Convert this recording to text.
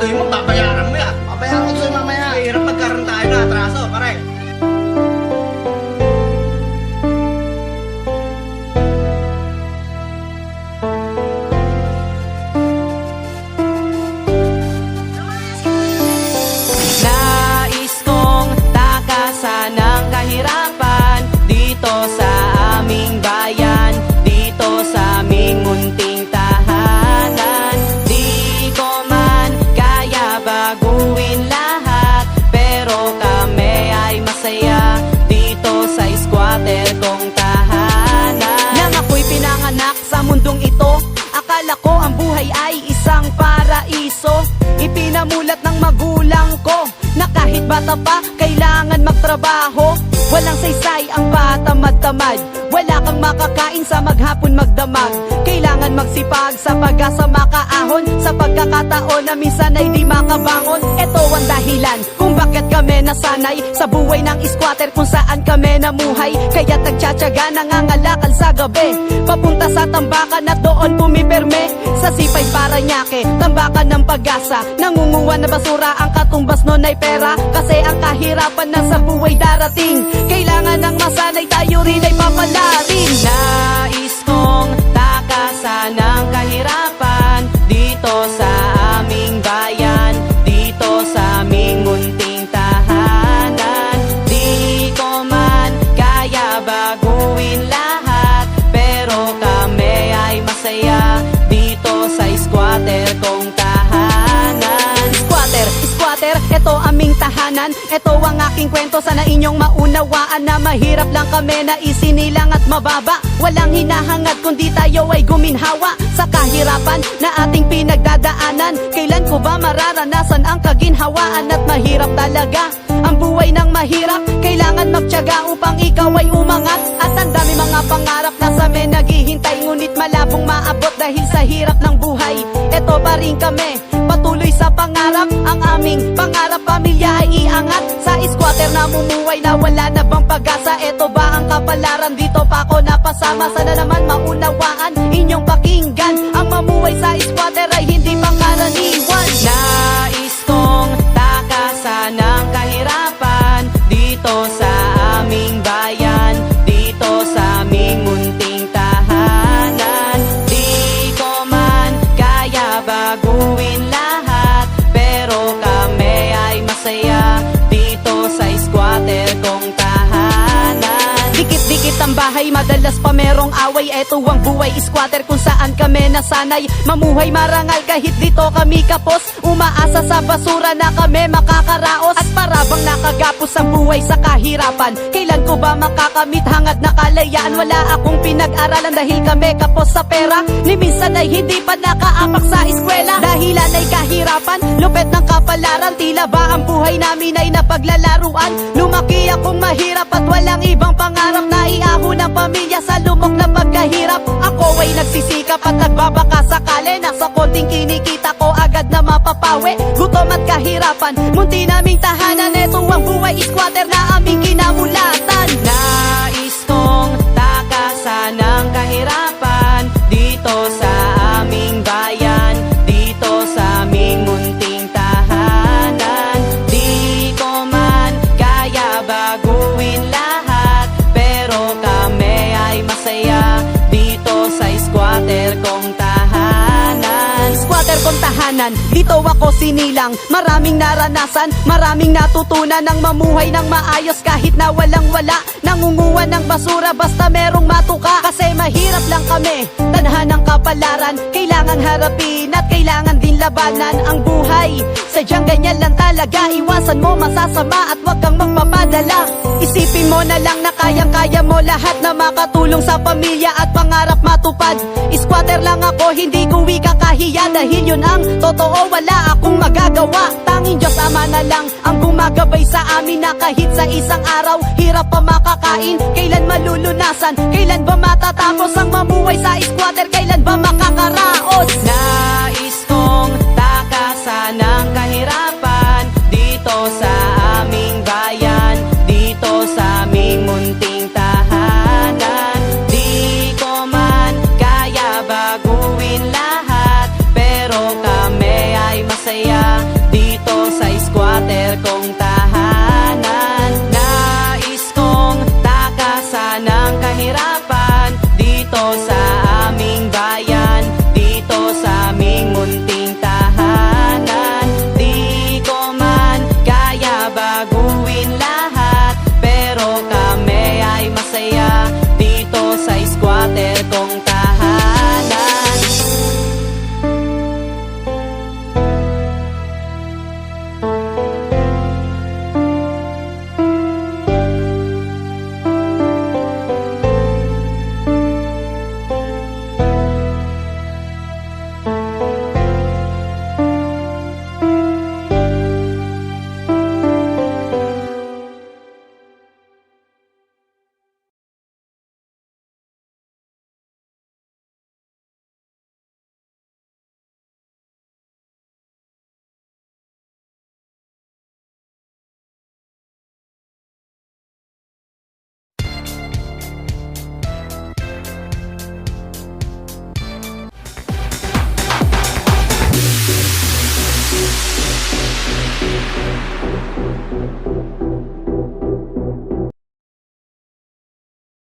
siguraduhin mo, babayaran mo yan. Papayaran ko sa'yo mamaya. Mahirap magkaroon tayo na atraso, pare. Nais kong takasan ang kahirapan dito sa aming bayan, dito sa aming munting tahanan. Di ko man kaya baguhin lahat, pero kami ay masaya dito sa squatter kong tahanan. Nang ako'y pinanganak sa mundong ito, akala ko ang buhay ay isang paraiso. Ipinamulat ng magulang ko na kahit bata pa, kailangan magtrabaho. Walang saysay ang patamad-tamad, wala kang makakain sa maghapon magdamag. Kailangan magsipag sa pag-asa makaahon, sa pagkakataon na minsan ay di makabangon. Ito ang dahilan kung bakit kami nasanay sa buhay ng squatter, kung saan kami namuhay. Kaya nagtsatsaga, nangangalakal sa gabi, papunta sa tambakan at doon pumipirme. Sa Sipay Paranaque, tambakan ng pag-asa, nangunguha na basura, ang katumbas nun ay pera. Kasi ang kahirapan na sa buhay darating, kailangan ng masanay, tayo rin ay papalarin. Nais kong takasan ang kahirapan dito sa aming bayan, dito sa aming munting tahanan. Di ko man kaya baguhin lahat, pero kami ay masaya dito sa squatter kong tahanan. Squatter, ito aming tahanan, ito ang aking kwento. Sana inyong maunawaan na mahirap lang kami na isinilang at mababa. Walang hinahangad kundi tayo ay guminhawa sa kahirapan na ating pinagdadaanan. Kailan ko ba mararanasan ang kaginhawaan? At mahirap talaga ang buhay ng mahirap, kailangan magtiyaga upang ikaw ay umangat. At ang dami mga pangarap na sa amin naghihintay, ngunit malabong maabot dahil sa hirap ng buhay. Ito pa rin kami, patuloy sa pangarap. Ang aming pangarap, pamilya ay iangat. Sa squatter namumuhay na wala na bang pag-asa? Ito ba ang kapalaran? Dito pa ako napasama. Sana naman maunawaan, inyong pakinggan. Ang mamuhay sa squatter ay hindi pangkaraniwan. Nais kong takasan ang kahirapan dito sa aming bayan, dito sa aming munting tahanan. Di ko man kaya baguhin lahat, pero kami ay masaya dito sa squatter kong tahanan. Dikit-dikit ang bahay, madalas pa merong away. Eto ang buhay squatter kung saan kami nasanay mamuhay marangal kahit dito kami kapos. Umaasa sa basura na kami makakaraos, at para bang nakagapos ang buhay sa kahirapan. Kailan ko ba makakamit hangad na kalayaan? Wala akong pinag-aralan dahil kami kapos sa pera, ni minsan ay hindi pa nakaapak sa eskwela. Dahilan ay kahirapan, lupet ng kapalaran. Tila ba ang buhay namin ay napaglalaruan? Lumaki akong mahirap at walang ibang pangarap na iahon ang pamilya sa lumok na pagkahirap. Ako ay nagsisikap at nagbabaka sakali, nasa konting kinikita ko agad na mapapawi. Gutom at kahirapan, munti naming tahanan. Ito ang buhay squatter na aming kinamulatan. Nais kong takasan ang kahirapan dito sa aming bayan, dito sa aming munting tahanan. Di ko man kaya baguhin lahat, pero kami ay masaya dito sa squatter kong tahanan. Squatter kong tahanan, dito ako sinilang. Maraming naranasan, maraming natutunan ng mamuhay ng maayos kahit na walang wala. Nangunguha ng basura basta merong matuka. Kasi mahirap lang kami, tadhanang kapalaran. Kailangan harapin at kailangan din labanan ang buhay. Sadyang ganyan lang talaga, iwasan mo masasama at wag kang magpapadala. Isipin mo na lang na kayang-kaya mo lahat na makatulong sa pamilya at pangarap matupad. Squatter lang ako, hindi ko ikakahiya, dahil yun ang totoo, wala akong magagawa. Tanging Diyos Ama na lang ang gumagabay sa amin, na kahit sa isang araw hirap pa makakain. Kailan malulunasan, kailan ba matatapos ang mamuhay sa squatter? Kailan ba makakaraos?